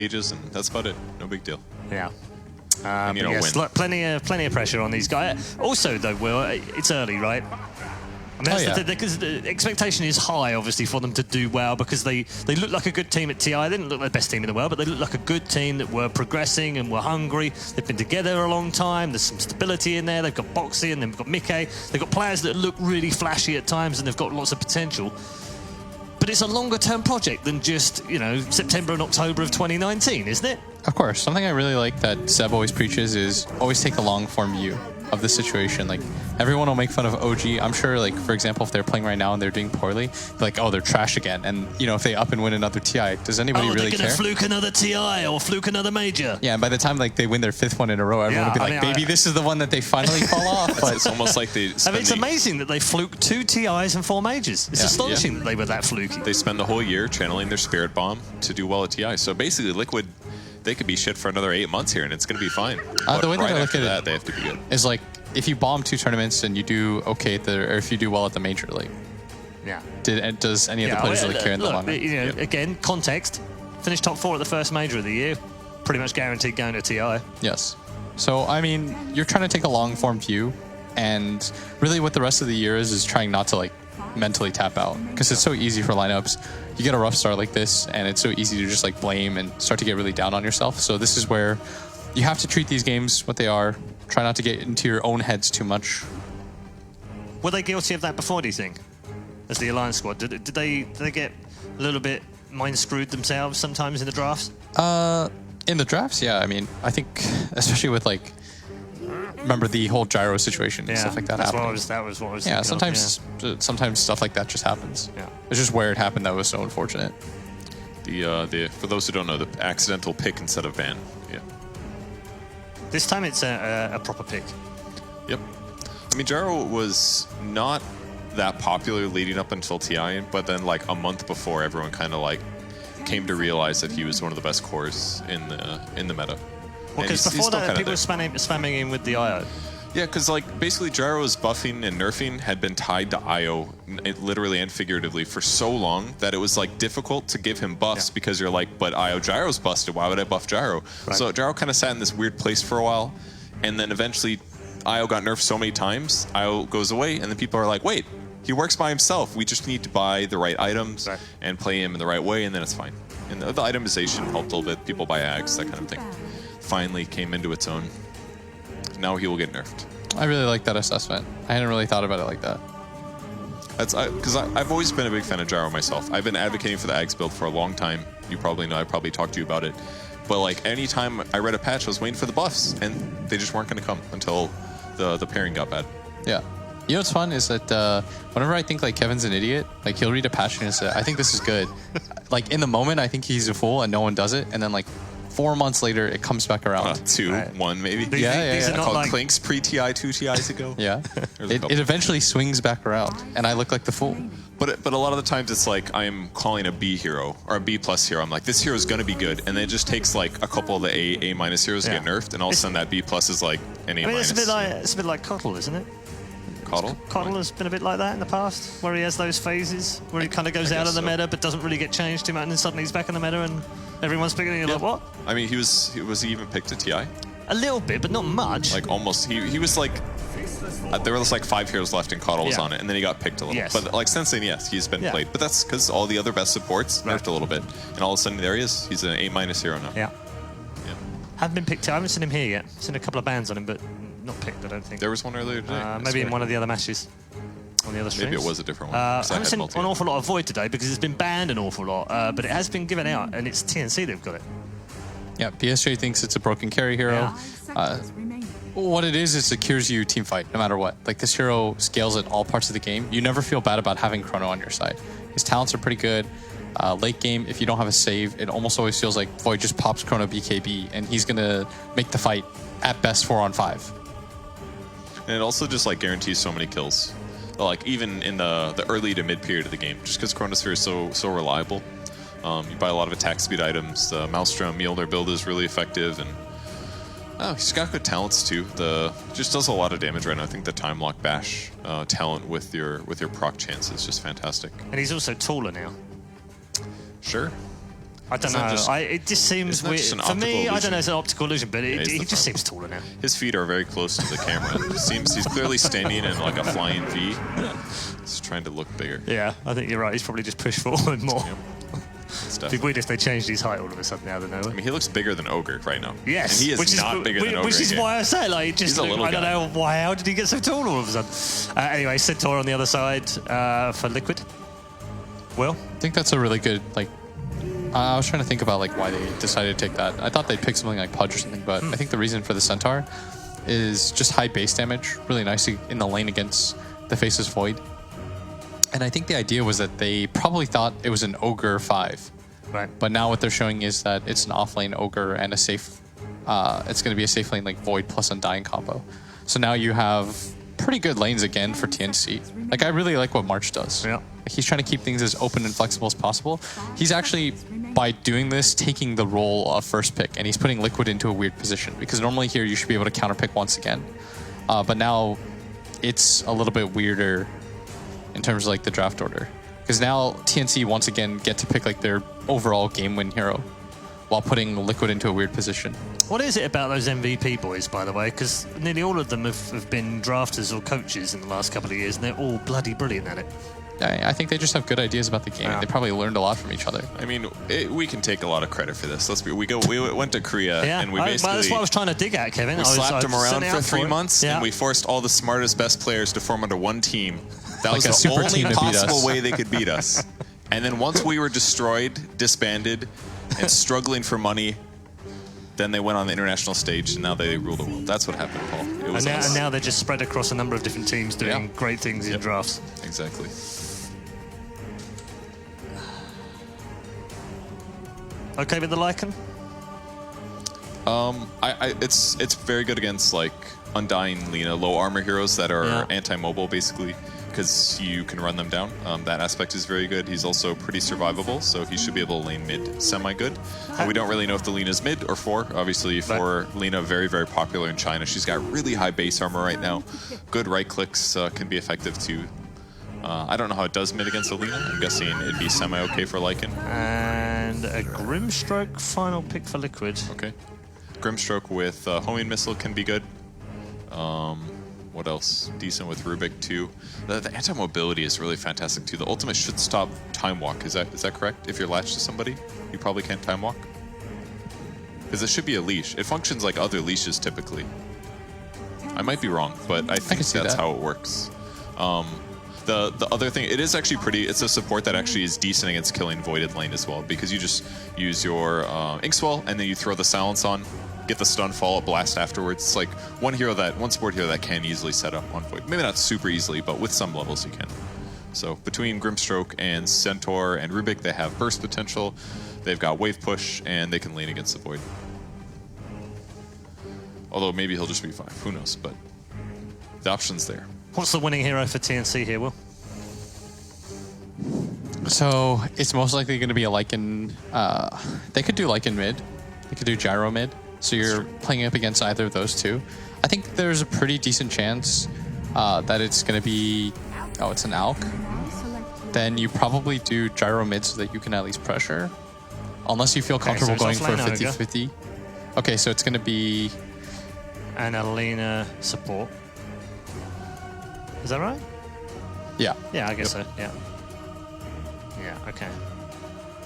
ages, and that's about it. No big deal. Yeah. Yes, plenty of pressure on these guys. Also, though, Will, it's early, right? I mean, because the expectation is high, obviously, for them to do well because they look like a good team at TI. They didn't look like the best team in the world, but they look like a good team that were progressing and were hungry. They've been together a long time. There's some stability in there. They've got Boxy and they've got Mickey. They've got players that look really flashy at times and they've got lots of potential. But it's a longer-term project than just, September and October of 2019, isn't it? Of course. Something I really like that Seb always preaches is always take a long-form view of the situation. Like, everyone will make fun of OG. I'm sure, like, for example, if they're playing right now and they're doing poorly, like, oh, they're trash again. And, if they up and win another TI, does anybody really care? They're going to fluke another TI or fluke another major. Yeah, and by the time, like, they win their 5th one in a row, everyone will be like, baby, this is the one that they finally fall off. But it's almost like they it's amazing that they fluke 2 TIs and 4 majors. It's astonishing that they were that fluky. They spend the whole year channeling their Spirit Bomb to do well at TI. So basically, Liquid, they could be shit for another 8 months here, and it's going to be fine. The way that I look at it, they have to be good. Is like, if you bomb 2 tournaments and you do okay or if you do well at the major, like, does any of the players really care in the long run? Again, context. Finish top 4 at the first major of the year. Pretty much guaranteed going to TI. Yes. So, I mean, you're trying to take a long-form view, and really what the rest of the year is trying not to, like, mentally tap out. Because it's so easy for lineups. You get a rough start like this, and it's so easy to just, like, blame and start to get really down on yourself. So this is where you have to treat these games what they are. Try not to get into your own heads too much. Were they guilty of that before, do you think? As the Alliance squad? Did they get a little bit mind-screwed themselves sometimes in the drafts? In the drafts, yeah. I mean, I think, especially with, like, remember the whole gyro situation and stuff like that happening. That was what I was Yeah, sometimes stuff like that just happens. Yeah. It's just where it happened that was so unfortunate. For those who don't know, the accidental pick instead of ban. Yeah. This time it's a proper pick. Yep. I mean, gyro was not that popular leading up until TI, but then like a month before, everyone kind of like came to realize that he was one of the best cores in the meta. Well, because before that, people were spamming in with the IO. Yeah, because like basically Gyro's buffing and nerfing had been tied to IO, literally and figuratively, for so long that it was like difficult to give him buffs because you're like, but IO Gyro's busted. Why would I buff Gyro? Right. So Gyro kind of sat in this weird place for a while, and then eventually IO got nerfed so many times, IO goes away, and then people are like, wait, he works by himself. We just need to buy the right items and play him in the right way, and then it's fine. And the itemization helped a little bit. People buy ags, that kind of thing. Finally came into its own. Now he will get nerfed. I really like that assessment. I hadn't really thought about it like that. That's because I've always been a big fan of Gyro myself. I've been advocating for the Ags build for a long time. You probably know. I probably talked to you about it. But like anytime I read a patch, I was waiting for the buffs, and they just weren't going to come until the pairing got bad. Yeah. You know what's fun is that whenever I think like Kevin's an idiot, like he'll read a patch and he'll say, I think this is good. Like in the moment, I think he's a fool and no one does it, and then like 4 months later, it comes back around. 1 maybe. Yeah. I called like Clinks pre-TI 2 TIs ago. Yeah. It eventually swings back around, and I look like the fool. But a lot of the times it's like I'm calling a B hero or a B plus hero. I'm like, this hero is going to be good, and then it just takes like a couple of the A minus heroes to get nerfed, and all of a sudden that B plus is like an A minus. It's a bit like Coddle, isn't it? Coddle has been a bit like that in the past, where he has those phases where he kind of goes out of the meta but doesn't really get changed too much, and then suddenly he's back in the meta and everyone's picking him. You're like, what? I mean, he was even picked at TI? A little bit, but not much. Like almost. He was like, there were like 5 heroes left and Coddle was on it, and then he got picked a little. Yes. But like since then, yes, he's been played. But that's because all the other best supports nerfed a little bit, and all of a sudden there he is. He's an A minus hero now. Yeah. Haven't been picked. I haven't seen him here yet. Seen a couple of bans on him, but not picked, I don't think. There was one earlier today. Maybe in one of the other matches. On the other streams. Maybe it was a different one. I haven't seen an awful lot of Void today because it's been banned an awful lot, but it has been given out, and it's TNC they've got it. Yeah, PSJ thinks it's a broken carry hero. What it is it cures you team fight, no matter what. Like, this hero scales at all parts of the game. You never feel bad about having Chrono on your side. His talents are pretty good. Late game, if you don't have a save, it almost always feels like Void just pops Chrono BKB, and he's going to make the fight at best 4-on-5. And it also just like guarantees so many kills. Like even in the early to mid period of the game, just because Chronosphere is so reliable. You buy a lot of attack speed items. The Maelstrom Mjolnir build is really effective, and he's got good talents too. Just does a lot of damage right now. I think the Time Lock Bash talent with your proc chance is just fantastic. And he's also taller now. Sure. I don't know. It just seems weird. For me, I don't know, it's an optical illusion, but he just seems taller now. His feet are very close to the camera. It seems he's clearly standing in like a flying V. He's trying to look bigger. Yeah, I think you're right. He's probably just pushed forward more. Yep. It'd be weird if they changed his height all of a sudden out of nowhere. I mean, he looks bigger than Ogre right now. Yes, and he is not bigger than Ogre. Which is why I say, like, just he's a little I don't know why. How did he get so tall all of a sudden? Anyway, Centaur on the other side for Liquid. Will? I think that's a really good, like, I was trying to think about like why they decided to take that. I thought they'd pick something like Pudge or something, but I think the reason for the Centaur is just high base damage, really nicely in the lane against the Faceless Void. And I think the idea was that they probably thought it was an Ogre 5. Right. But now what they're showing is that it's an off-lane Ogre and a safe, it's going to be a safe lane like Void plus Undying combo. So now you have pretty good lanes again for TNC. Like, I really like what March does. Yeah. He's trying to keep things as open and flexible as possible. He's actually, by doing this, taking the role of first pick, and he's putting Liquid into a weird position, because normally here you should be able to counter pick once again. But now it's a little bit weirder in terms of like the draft order, because now TNC once again get to pick like their overall game win hero while putting Liquid into a weird position. What is it about those MVP boys, by the way? Because nearly all of them have been drafters or coaches in the last couple of years, and they're all bloody brilliant at it. I think they just have good ideas about the game. Yeah. And they probably learned a lot from each other. I mean, we can take a lot of credit for this. We went to Korea and we basically... that's what I was trying to dig at, Kevin. We slapped them around for 3 months, yeah. and we forced all the smartest, best players to form under one team. That Like was a the super only team to beat possible us. way they could beat us. And then once we were destroyed, disbanded, and struggling for money, then they went on the international stage, and now they rule the world. That's what happened, Paul. It was and now they're just spread across a number of different teams doing great things in drafts. Exactly. Okay with the Lycan? It's very good against like Undying Lina, low armor heroes that are anti-mobile basically, because you can run them down. That aspect is very good. He's also pretty survivable, so he should be able to lane mid semi-good. We don't really know if the Lina's mid or 4. Obviously, for Lina, very, very popular in China. She's got really high base armor right now. Good right clicks can be effective too. I don't know how it does mid against Alina. I'm guessing it'd be semi-okay for Lycan. And a Grimstroke final pick for Liquid. Okay. Grimstroke with homing missile can be good. What else? Decent with Rubik too. The anti-mobility is really fantastic too. The ultimate should stop time walk. Is that correct? If you're latched to somebody, you probably can't time walk. Because it should be a leash. It functions like other leashes typically. I might be wrong, but I think that's how it works. The other thing, it is actually it's a support that actually is decent against killing Voided lane as well, because you just use your Inkswell and then you throw the silence on, get the stun follow-up blast afterwards. It's like one support hero that can easily set up on Void. Maybe not super easily, but with some levels you can. So between Grimstroke and Centaur and Rubik, they have burst potential, they've got wave push, and they can lane against the Void. Although maybe he'll just be 5, who knows, but the option's there. What's the winning hero for TNC here, Will? So it's most likely going to be a Lycan. They could do Lycan mid. They could do Gyro mid. So you're playing up against either of those two. I think there's a pretty decent chance that it's going to be... Oh, it's an Alk. Then you probably do Gyro mid so that you can at least pressure. Unless you feel comfortable going for 50-50. Okay, so it's going to be... And Alina support. Is that right? Yeah. Yeah, I guess so, yeah. Yeah, okay.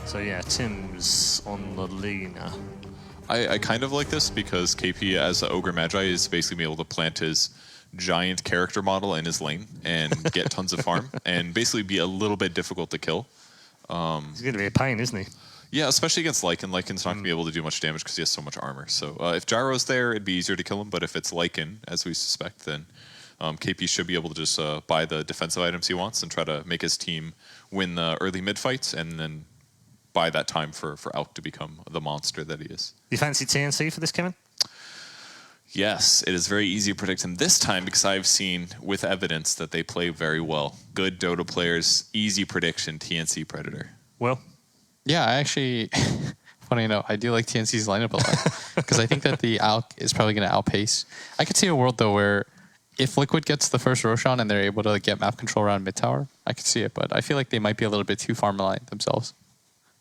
So yeah, Tim's on the Lina. I kind of like this because KP as an Ogre Magi is basically being able to plant his giant character model in his lane and get tons of farm and basically be a little bit difficult to kill. He's going to be a pain, isn't he? Yeah, especially against Lycan. Lycan's not going to be able to do much damage because he has so much armor. So if Gyro's there, it'd be easier to kill him, but if it's Lycan, as we suspect, then KP should be able to just buy the defensive items he wants and try to make his team win the early mid fights and then buy that time for Alk to become the monster that he is. You fancy TNC for this, Kevin? Yes, it is very easy to predict him this time because I've seen with evidence that they play very well. Good Dota players, easy prediction, TNC Predator. Well? Yeah, I actually, funny enough, I do like TNC's lineup a lot because I think that the Alk is probably going to outpace. I could see a world though where if Liquid gets the first Roshan and they're able to get map control around mid tower, I could see it, but I feel like they might be a little bit too farm aligned themselves.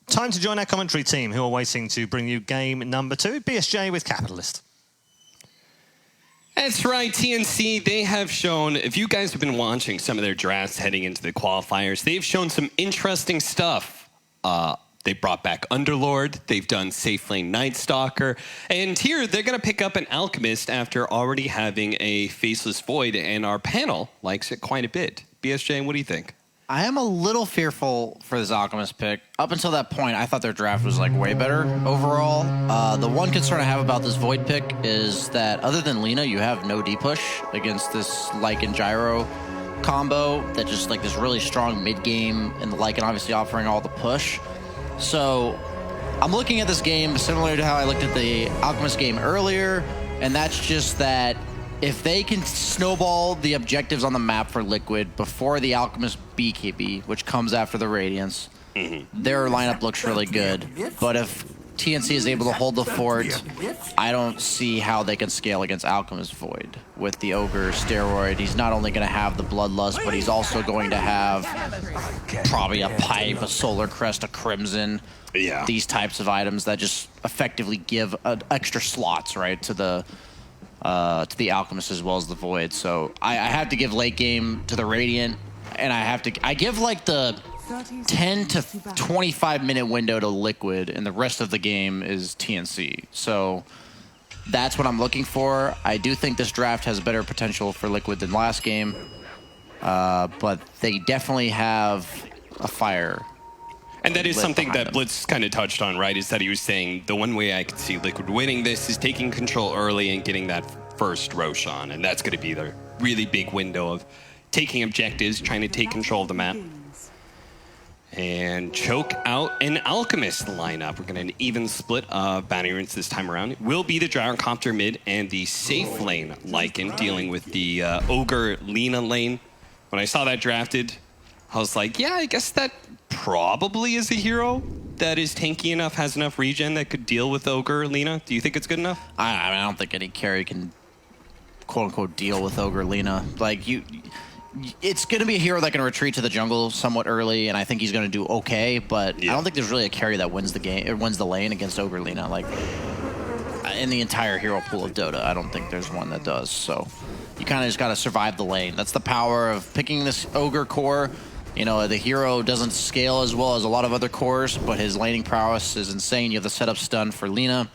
time to join our commentary team who are waiting to bring you game number 2, BSJ with Capitalist. That's right, TNC, they have shown, if you guys have been watching some of their drafts heading into the qualifiers, they've shown some interesting stuff. They brought back Underlord, they've done Safe Lane Night Stalker, and here they're going to pick up an Alchemist after already having a Faceless Void, and our panel likes it quite a bit. BSJ, what do you think? I am a little fearful for this Alchemist pick. Up until that point, I thought their draft was like way better overall. The one concern I have about this Void pick is that other than Lina, you have no D-push against this Lycan Gyro combo that just like this really strong mid-game, and the Lycan obviously offering all the push. So I'm looking at this game similar to how I looked at the Alchemist game earlier, and that's just that if they can snowball the objectives on the map for Liquid before the Alchemist BKB, which comes after the Radiance, their lineup looks really good. But if TNC is able to hold the fort, I don't see how they can scale against Alchemist Void. With the Ogre Steroid, he's not only going to have the Bloodlust, but he's also going to have probably a Pipe, a Solar Crest, a Crimson. Yeah. These types of items that just effectively give extra slots, right, to the Alchemist as well as the Void. So I have to give late game to the Radiant, and I give like the 10 to 25 minute window to Liquid, and the rest of the game is TNC. So that's what I'm looking for. I do think this draft has better potential for Liquid than last game, but they definitely have a fire. And that is something that Blitz kind of touched on, right? Is that he was saying the one way I could see Liquid winning this is taking control early and getting that first Roshan. And that's going to be the really big window of taking objectives, trying to take control of the map. And choke out an Alchemist lineup. We're going to an even split of bounty runes this time around. It will be the Gyrocopter mid and the safe lane Lycan dealing with the Ogre Lina lane. When I saw that drafted, I was like, yeah, I guess that probably is a hero that is tanky enough, has enough regen that could deal with Ogre Lina. Do you think it's good enough? I mean, I don't think any carry can quote-unquote deal with Ogre Lina. Like, it's going to be a hero that can retreat to the jungle somewhat early, and I think he's going to do okay, but I don't think there's really a carry that wins the game or wins the lane against Ogre Lina. Like, in the entire hero pool of Dota, I don't think there's one that does. So you kind of just got to survive the lane. That's the power of picking this Ogre core. You know, the hero doesn't scale as well as a lot of other cores, but his laning prowess is insane. You have the setup stun for Lina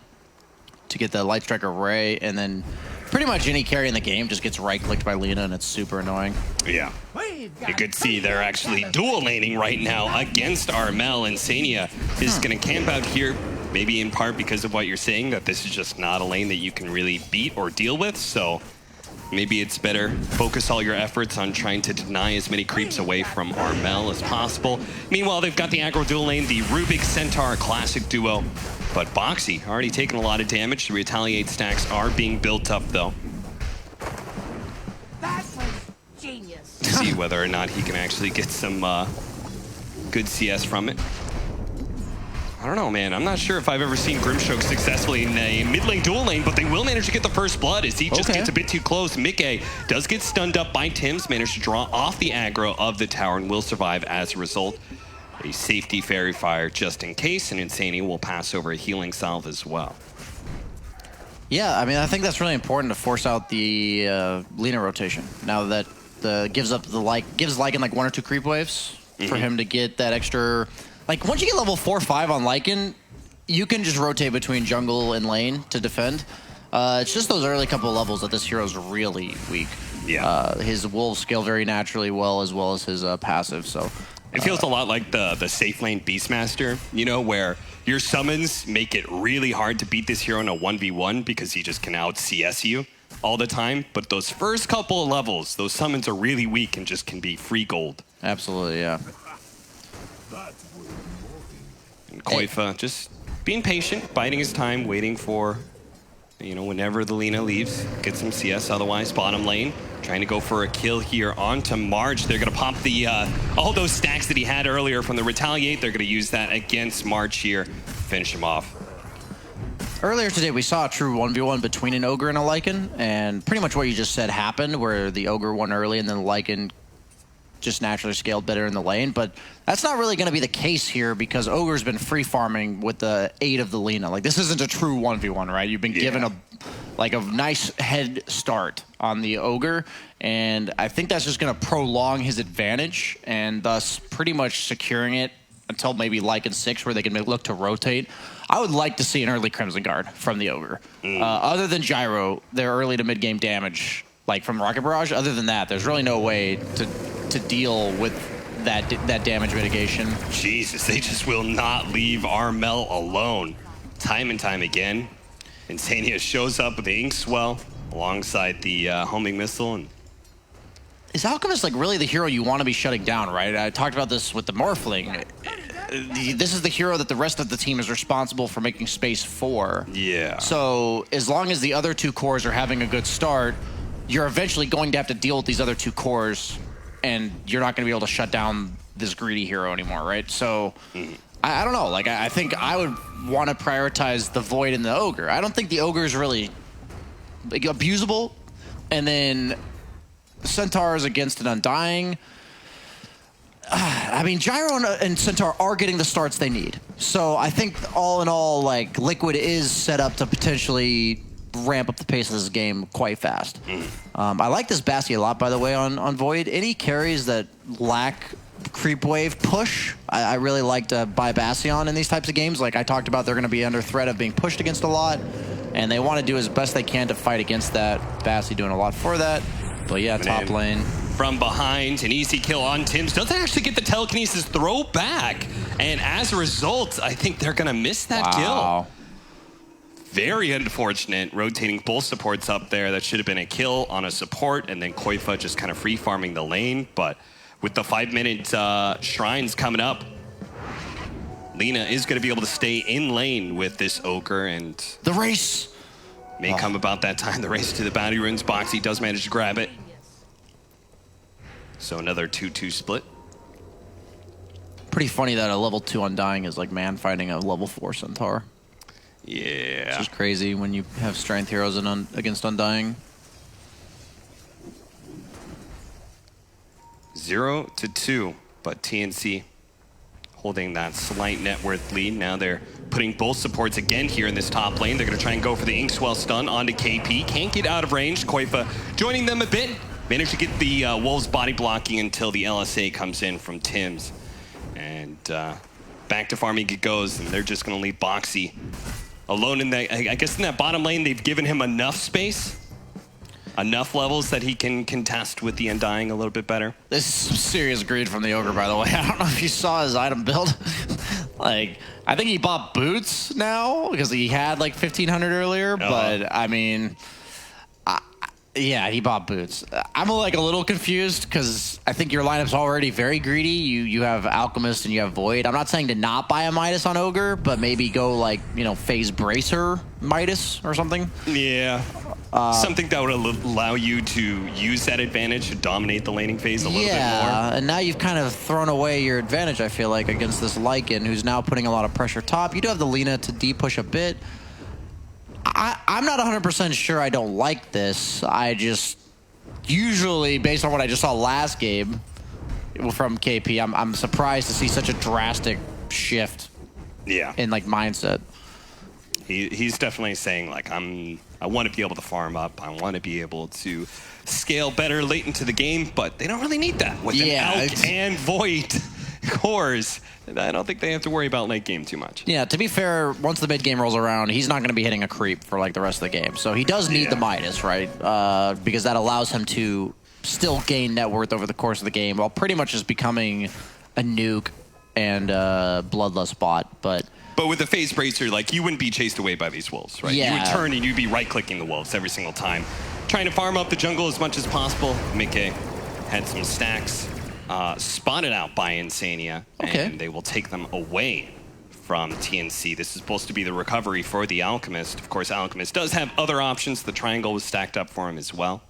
to get the Light Striker Ray, and then pretty much any carry in the game just gets right-clicked by Lina, and it's super annoying. Yeah. You could see they're actually dual laning right now against Armel, and Sania is going to camp out here, maybe in part because of what you're saying, that this is just not a lane that you can really beat or deal with, so maybe it's better focus all your efforts on trying to deny as many creeps away from Armel as possible. Meanwhile, they've got the aggro dual lane, the Rubik Centaur classic duo. But Boxy already taking a lot of damage. The retaliate stacks are being built up, though. That was genius. See whether or not he can actually get some good CS from it. I don't know, man. I'm not sure if I've ever seen Grimstroke successfully in a mid lane dual lane, but they will manage to get the first blood as he just gets a bit too close. Mickey does get stunned up by Tim's, managed to draw off the aggro of the tower and will survive as a result. A safety fairy fire just in case, and Insani will pass over a healing salve as well. Yeah, I mean, I think that's really important to force out the Lina rotation. Now that gives Lycan like 1 or 2 creep waves for him to get that extra. Like, once you get level 4-5 on Lycan, you can just rotate between jungle and lane to defend. It's just those early couple of levels that this hero's really weak. Yeah. His wolves scale very naturally well as his passive, so. It feels a lot like the safe lane Beastmaster, you know, where your summons make it really hard to beat this hero in a 1v1 because he just can out CS you all the time. But those first couple of levels, those summons are really weak and just can be free gold. Absolutely, yeah. And Koifa just being patient, biding his time, waiting for, you know, whenever the Lina leaves, get some CS. Otherwise, bottom lane, trying to go for a kill here onto Marge. They're going to pop the all those stacks that he had earlier from the Retaliate. They're going to use that against Marge here, finish him off. Earlier today, we saw a true 1v1 between an Ogre and a Lycan, and pretty much what you just said happened, where the Ogre won early and then the Lycan just naturally scaled better in the lane, but that's not really going to be the case here because Ogre's been free farming with the aid of the Lina. Like, this isn't a true 1v1, right? You've been given a nice head start on the Ogre, and I think that's just going to prolong his advantage and thus pretty much securing it until maybe Lycan 6 where they can look to rotate. I would like to see an early Crimson Guard from the Ogre. Other than Gyro, their early to mid-game damage, like from Rocket Barrage, other than that, there's really no way to deal with that damage mitigation. Jesus, they just will not leave Armel alone. Time and time again, Insania shows up with the Inkswell alongside the homing missile. And is Alchemist like really the hero you want to be shutting down, right? I talked about this with the Morphling. This is the hero that the rest of the team is responsible for making space for. Yeah. So as long as the other two cores are having a good start, you're eventually going to have to deal with these other two cores, and you're not going to be able to shut down this greedy hero anymore, right? So I don't know. Like, I think I would want to prioritize the Void and the Ogre. I don't think the Ogre is really like, abusable. And then Centaur is against an Undying. I mean, Gyro and Centaur are getting the starts they need. So I think all in all, like, Liquid is set up to potentially ramp up the pace of this game quite fast. I like this Bassi a lot, by the way, on Void. Any carries that lack creep wave push, I really like to buy Bassi on in these types of games. Like I talked about, they're going to be under threat of being pushed against a lot, and they want to do as best they can to fight against that. Bassi doing a lot for that. But yeah, top lane. From behind, an easy kill on Tims. Doesn't actually get the telekinesis throw back. And as a result, I think they're going to miss that kill. Very unfortunate, rotating both supports up there. That should have been a kill on a support, and then Koifa just kind of free farming the lane. But with the 5-minute shrines coming up, Lina is going to be able to stay in lane with this Ogre, and the race may come about that time. The race to the bounty runes. Boxy does manage to grab it. So another 2-2 split. Pretty funny that a level 2 Undying is like man fighting a level 4 Centaur. Yeah. It's just crazy when you have strength heroes against Undying. 0-2, but TNC holding that slight net worth lead. Now they're putting both supports again here in this top lane. They're going to try and go for the Inkswell stun onto KP. Can't get out of range. Koifa joining them a bit. Managed to get the Wolves body blocking until the LSA comes in from Tims. And back to farming it goes, and they're just going to leave Boxy alone in that. I guess in that bottom lane, they've given him enough space, enough levels that he can contest with the Undying a little bit better. This is some serious greed from the Ogre, by the way. I don't know if you saw his item build. Like, I think he bought boots now because he had like 1,500 earlier, but I mean, yeah, he bought boots. I'm like a little confused because I think your lineup's already very greedy. You have Alchemist and you have Void. I'm not saying to not buy a Midas on Ogre, but maybe go like, you know, phase Bracer Midas or something. Yeah. Something that would allow you to use that advantage to dominate the laning phase a little bit more. Yeah, and now you've kind of thrown away your advantage, I feel like, against this Lycan, who's now putting a lot of pressure top. You do have the Lina to D-push a bit. I'm not 100% sure I don't like this. I just, usually, based on what I just saw last game from KP, I'm surprised to see such a drastic shift in, like, mindset. He's definitely saying, like, I want to be able to farm up. I want to be able to scale better late into the game, but they don't really need that. With an Elk and Void cores, I don't think they have to worry about late game too much. Yeah, to be fair, once the mid game rolls around, he's not going to be hitting a creep for like the rest of the game. So he does need the Midas, right? Because that allows him to still gain net worth over the course of the game while pretty much just becoming a nuke and bloodlust bot. But with the phase bracer, like, you wouldn't be chased away by these wolves, right? Yeah. You would turn and you'd be right-clicking the wolves every single time. Trying to farm up the jungle as much as possible. Mickey had some stacks spotted out by Insania, and they will take them away from TNC. This is supposed to be the recovery for the Alchemist. Of course, Alchemist does have other options. The triangle was stacked up for him as well.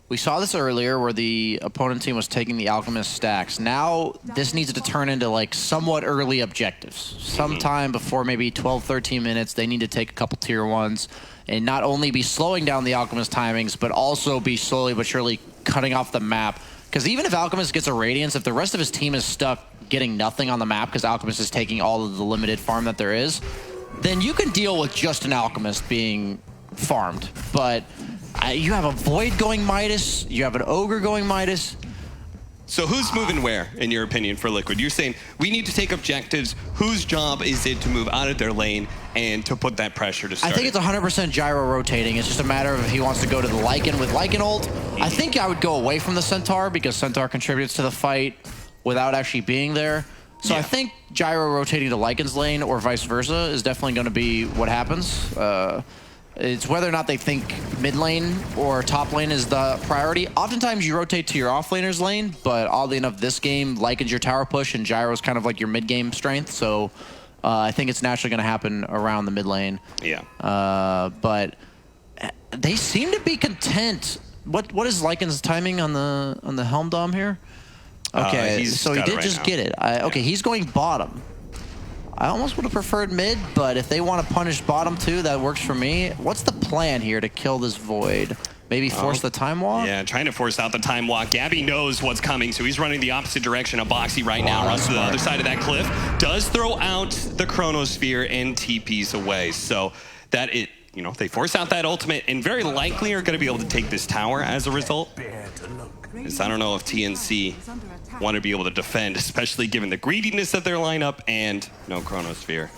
We saw this earlier where the opponent team was taking the Alchemist stacks. Now this needs to turn into like somewhat early objectives. Sometime before maybe 12, 13 minutes, they need to take a couple tier 1s and not only be slowing down the Alchemist timings, but also be slowly but surely cutting off the map Because even if Alchemist gets a Radiance, if the rest of his team is stuck getting nothing on the map because Alchemist is taking all of the limited farm that there is, then you can deal with just an Alchemist being farmed. But you have a Void going Midas, you have an Ogre going Midas. So who's moving where, in your opinion, for Liquid? You're saying we need to take objectives. Whose job is it to move out of their lane and to put that pressure to start? I think it's 100% gyro rotating. It's just a matter of if he wants to go to the Lycan with Lycan ult. I think I would go away from the Centaur because Centaur contributes to the fight without actually being there. So I think gyro rotating to Lycan's lane or vice versa is definitely going to be what happens. It's whether or not they think mid lane or top lane is the priority. Oftentimes you rotate to your off laner's lane, but oddly enough, this game, Lycan's your tower push and gyro's kind of like your mid game strength. So I think it's naturally going to happen around the mid lane. Yeah. But they seem to be content. What is Lycan's timing on the Helm Dom here? Okay, so he did just get it. Okay, he's going bottom. I almost would have preferred mid, but if they want to punish bottom too, that works for me. What's the plan here to kill this Void? Maybe force the time walk? Yeah, trying to force out the time walk. Gabby knows what's coming, so he's running the opposite direction of Boxy right now. Runs to the other side of that cliff. Does throw out the Chronosphere and TPs away. So that it, you know, they force out that ultimate and very likely are going to be able to take this tower as a result. Because I don't know if TNC want to be able to defend, especially given the greediness of their lineup and no Chronosphere.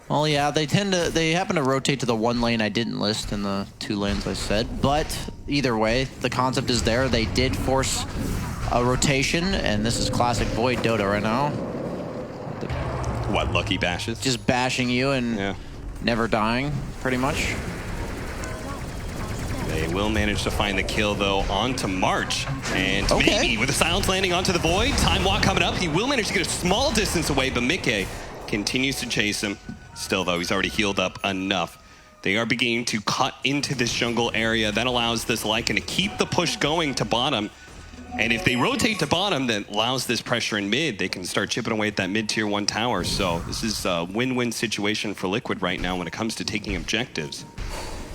Well, yeah, they happen to rotate to the one lane I didn't list in the 2 lanes I said, but either way, the concept is there. They did force a rotation, and this is classic Void Dota right now. What, lucky bashes? Just bashing you and never dying, pretty much. They will manage to find the kill, though, onto March. And maybe with a silence landing onto the Void, time walk coming up, he will manage to get a small distance away, but Mickey continues to chase him. Still, though, he's already healed up enough. They are beginning to cut into this jungle area. That allows this Lycan to keep the push going to bottom. And if they rotate to bottom, that allows this pressure in mid. They can start chipping away at that mid-tier 1 tower. So this is a win-win situation for Liquid right now when it comes to taking objectives.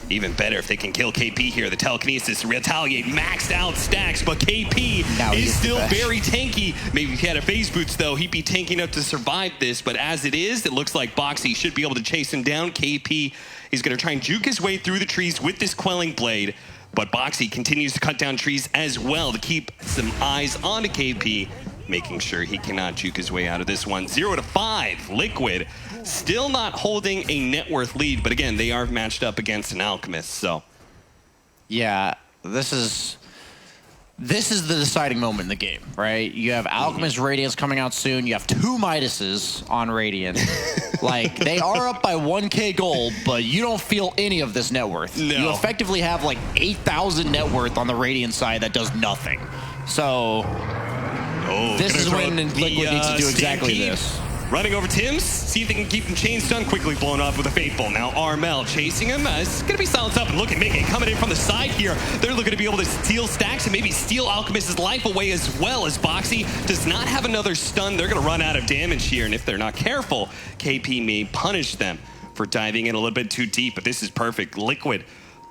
Even better if they can kill KP here. The telekinesis, retaliate, maxed out stacks, but KP is still very tanky. Maybe if he had a phase boots, though, he'd be tanky enough to survive this. But as it is, it looks like Boxy should be able to chase him down. KP is going to try and juke his way through the trees with this Quelling Blade. But Boxy continues to cut down trees as well to keep some eyes on to KP, making sure he cannot juke his way out of this one. 0-5, Liquid. Still not holding a net worth lead, but again, they are matched up against an Alchemist, so. Yeah, this is the deciding moment in the game, right? You have Alchemist Radiance coming out soon. You have 2 Midases on Radiant. Like, they are up by 1K gold, but you don't feel any of this net worth. No. You effectively have like 8,000 net worth on the Radiant side that does nothing. So, this is when Liquid needs to do exactly this. Running over Tims, see if they can keep him chain stun, quickly blown up with a Fateful. Now Armel chasing him, it's going to be silenced up, and look at Mickey coming in from the side here. They're looking to be able to steal stacks and maybe steal Alchemist's life away as well, as Boxy does not have another stun. They're going to run out of damage here, and if they're not careful, KP may punish them for diving in a little bit too deep, but this is perfect. Liquid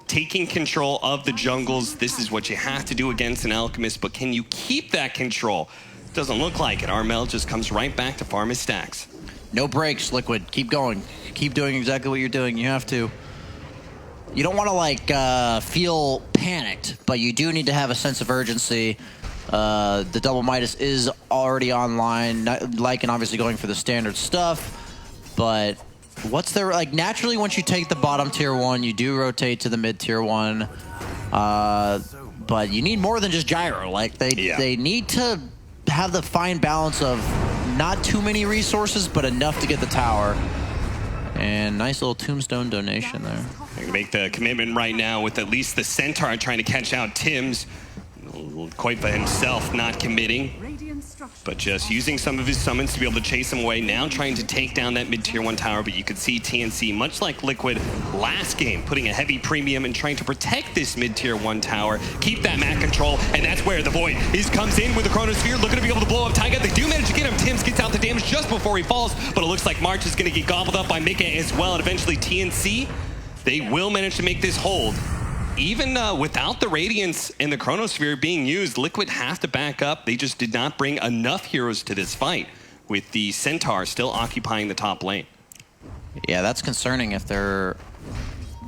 taking control of the jungles. This is what you have to do against an Alchemist, but can you keep that control? Doesn't look like it. Armel just comes right back to farm his stacks. No breaks, Liquid. Keep going. Keep doing exactly what you're doing. You have to. You don't want to like feel panicked, but you do need to have a sense of urgency. The double Midas is already online. Lycan obviously going for the standard stuff, but what's there like naturally once you take the bottom tier 1, you do rotate to the mid tier 1. But you need more than just gyro. Like they need to have the fine balance of not too many resources, but enough to get the tower. And nice little tombstone donation there. They're going to make the commitment right now with at least the Centaur trying to catch out Tims. Koipa himself not committing, but just using some of his summons to be able to chase him away. Now trying to take down that mid-tier 1 tower, but you could see TNC, much like Liquid last game, putting a heavy premium and trying to protect this mid-tier 1 tower, keep that map control, and that's where the Void comes in with the Chronosphere, looking to be able to blow up Taiga. They do manage to get him. Tims gets out the damage just before he falls, but it looks like March is going to get gobbled up by Mickey as well, and eventually TNC, they will manage to make this hold. even without the Radiance and the Chronosphere being used, Liquid have to back up. They just did not bring enough heroes to this fight, with the Centaur still occupying the top lane. Yeah, that's concerning if they're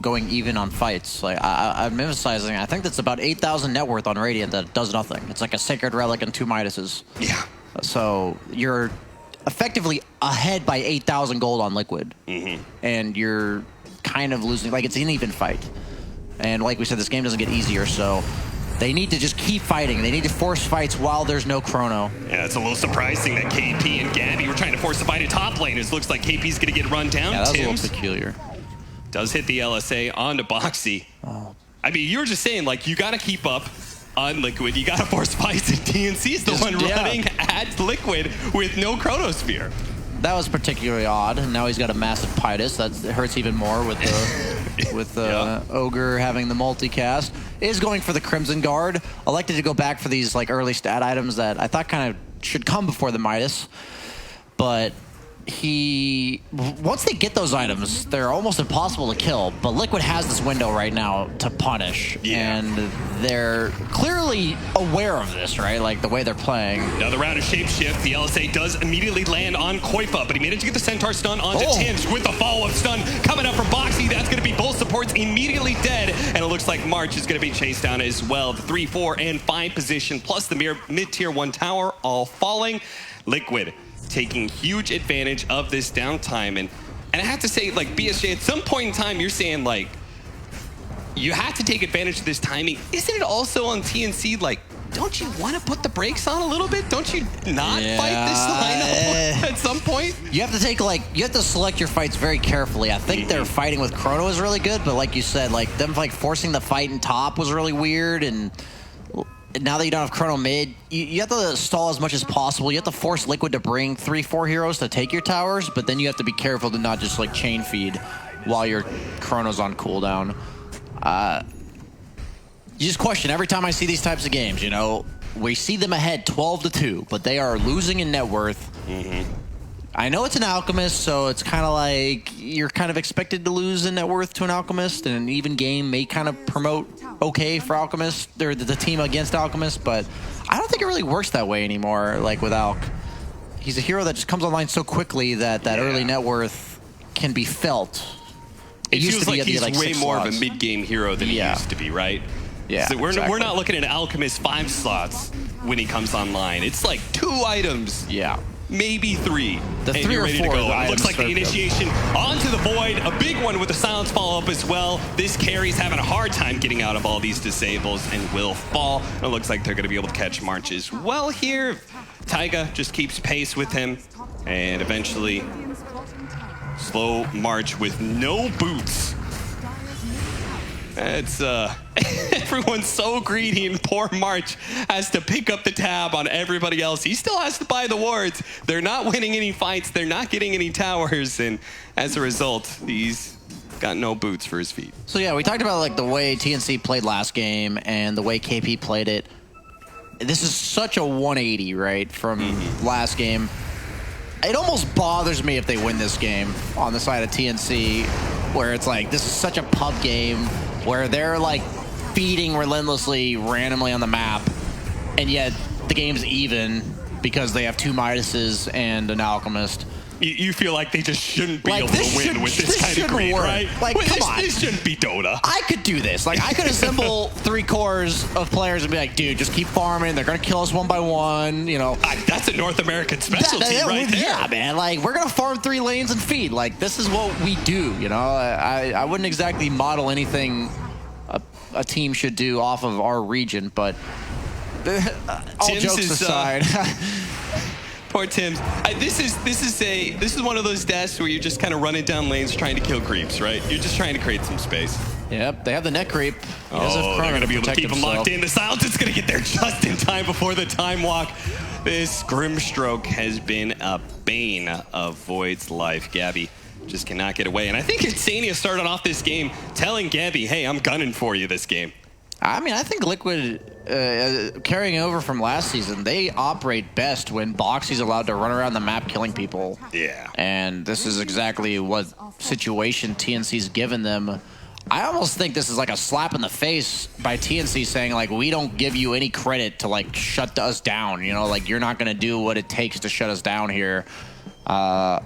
going even on fights. Like I'm emphasizing, I think that's about 8,000 net worth on Radiant that does nothing. It's like a Sacred Relic and 2 Midases. Yeah. So you're effectively ahead by 8,000 gold on Liquid. And you're kind of losing, like it's an even fight. And like we said, this game doesn't get easier, so they need to just keep fighting. They need to force fights while there's no chrono. Yeah, it's a little surprising that KP and Gabby were trying to force the fight at top lane. It looks like KP's going to get run down. Yeah, that was Tim's a little peculiar. does hit the LSA onto Boxy. Oh. I mean, you were just saying, like, you got to keep up on Liquid. You got to force fights, and TNC's the one running at Liquid with no Chronosphere. That was particularly odd. And now he's got a massive Pitus. That hurts even more with the Ogre having the multicast. Is going for the Crimson Guard. Elected to go back for these like early stat items that I thought kind of should come before the Midas. But once they get those items, they're almost impossible to kill. But Liquid has this window right now to punish. Yeah. And they're clearly aware of this, right? Like the way they're playing. Another round of Shapeshift. The LSA does immediately land on Koifa, but he managed to get the Centaur stun onto Tim's with the follow-up stun coming up from Boxy. That's going to be both supports immediately dead, and it looks like March is going to be chased down as well. The 3, 4, and 5 position, plus the mid-tier 1 tower all falling. Liquid taking huge advantage of this downtime, and I have to say, like, BSJ, at some point in time, you're saying, like, you have to take advantage of this timing. Isn't it also on TNC, like, don't you want to put the brakes on a little bit? Don't you not fight this lineup at some point? You have to you have to select your fights very carefully. I think their fighting with Chrono is really good, but like you said, like them like forcing the fight in top was really weird, and now that you don't have Chrono mid, you have to stall as much as possible. You have to force Liquid to bring 3, 4 heroes to take your towers, but then you have to be careful to not just like chain feed while your Chrono's on cooldown. You just question every time I see these types of games, you know, we see them ahead 12-2, but they are losing in net worth. I know it's an Alchemist, so it's kind of like you're kind of expected to lose in net worth to an Alchemist, and an even game may kind of promote okay for Alchemist, or the team against Alchemist, but I don't think it really works that way anymore, like with Alch. He's a hero that just comes online so quickly that early net worth can be felt. It used feels to be like he's like way 6 more slots. of a mid-game hero than he used to be, right? Yeah, So we're exactly. not looking at Alchemist 5 slots when he comes online. It's like 2 items. Yeah. Maybe 3. The and 3 you're or ready 4 to go. items Looks like the start to- initiation onto the Void. A big one with the silence follow-up as well. This carry's having a hard time getting out of all these disables and will fall. It looks like they're going to be able to catch March as well here. Taiga just keeps pace with him, and eventually slow March with no boots. It's everyone's so greedy, and poor March has to pick up the tab on everybody else. He still has to buy the wards. They're not winning any fights. They're not getting any towers, and as a result, he's got no boots for his feet. So yeah, we talked about like the way TNC played last game and the way KP played it. This is such a 180, right, from last game. It almost bothers me if they win this game on the side of TNC, where it's like, this is such a pub game where they're like feeding relentlessly randomly on the map, and yet the game's even because they have 2 Midases and an Alchemist. You feel like they just shouldn't be Like, able this to win should- with this this kind of shouldn't greed, work. right? Like, Well, come this, on. this shouldn't be Dota. I could do this. Like, I could assemble 3 cores of players and be like, dude, just keep farming. They're going to kill us one by one, you know. That's a North American specialty right there. Yeah, man. Like, we're going to farm 3 lanes and feed. Like, this is what we do, you know. I wouldn't exactly model anything a team should do off of our region, but all Tim's jokes is, aside. Poor Tim's. This is one of those deaths where you're just kind of running down lanes trying to kill creeps, right? You're just trying to create some space. Yep, they have the net creep. He does have Oh, Chrono they're going to be able to protect keep him himself. locked in. The silence is going to get there just in time before the time walk. This Grimstroke has been a bane of Void's life. Gabby just cannot get away. And I think Insania started off this game telling Gabby, hey, I'm gunning for you this game. I mean, I think Liquid, carrying over from last season, they operate best when Boxy's allowed to run around the map killing people. Yeah. And this is exactly what situation TNC's given them. I almost think this is like a slap in the face by TNC saying, like, we don't give you any credit to, like, shut us down. You know, like, you're not going to do what it takes to shut us down here. Yeah,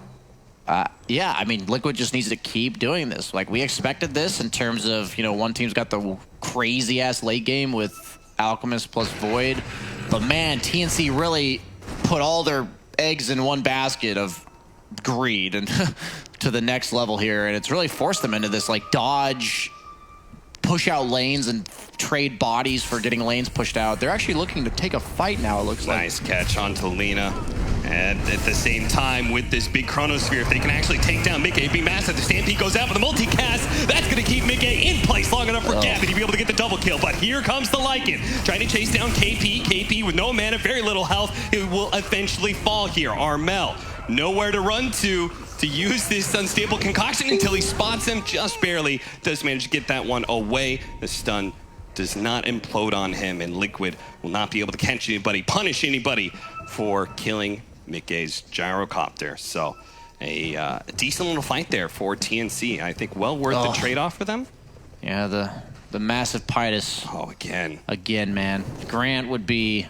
I mean, Liquid just needs to keep doing this. Like, we expected this in terms of, you know, one team's got the crazy-ass late game with Alchemist plus Void. But, man, TNC really put all their eggs in one basket of greed and to the next level here, and it's really forced them into this like dodge, push out lanes and trade bodies for getting lanes pushed out. They're actually looking to take a fight now, it looks like. Nice catch onto Lina. And at the same time, with this big Chronosphere, if they can actually take down Mickey, it'd be massive. The Stampede goes out for the multicast. That's going to keep Mickey in place long enough for Gavin to be able to get the double kill. But here comes the Lycan, trying to chase down KP. KP with no mana, very little health. It will eventually fall here. Armel, nowhere to run to use this unstable concoction until he spots him just barely. Does manage to get that one away. The stun does not implode on him, and Liquid will not be able to catch anybody, punish anybody for killing Mickey's gyrocopter. So a decent little fight there for TNC. I think well worth the trade-off for them. Yeah, the massive Pitus. Oh, again. Again, man. Grant would be...